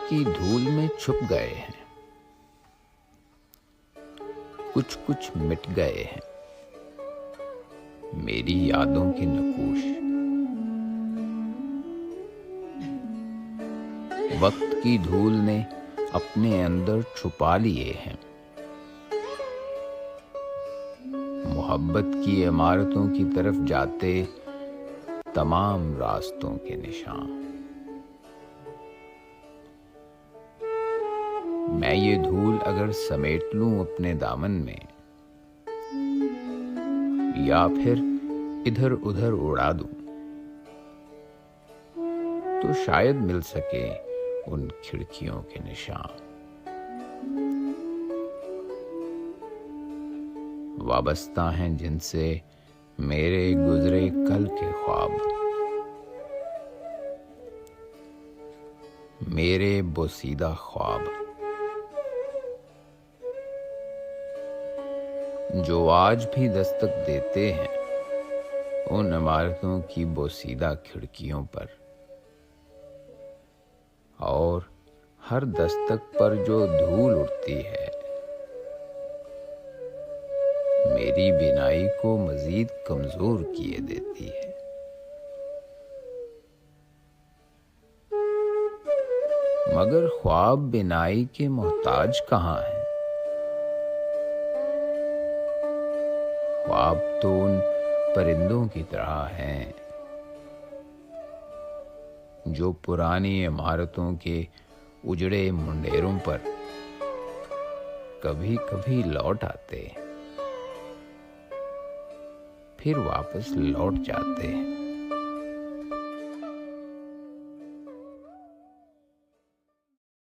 کی دھول میں چھپ گئے ہیں، کچھ کچھ مٹ گئے ہیں میری یادوں کے نقوش۔ وقت کی دھول نے اپنے اندر چھپا لیے ہیں محبت کی عمارتوں کی طرف جاتے تمام راستوں کے نشان۔ میں یہ دھول اگر سمیٹ لوں اپنے دامن میں، یا پھر ادھر ادھر اڑا دوں، تو شاید مل سکے ان کھڑکیوں کے نشان۔ وابستہ ہیں جن سے میرے گزرے کل کے خواب، میرے بوسیدہ خواب، جو آج بھی دستک دیتے ہیں ان عمارتوں کی بوسیدہ کھڑکیوں پر، اور ہر دستک پر جو دھول اڑتی ہے میری بینائی کو مزید کمزور کیے دیتی ہے۔ مگر خواب بینائی کے محتاج کہاں ہیں؟ خواب تو ان پرندوں کی طرح ہیں جو پرانی عمارتوں کے اجڑے منڈیروں پر کبھی کبھی لوٹ آتے، پھر واپس لوٹ جاتے ہیں۔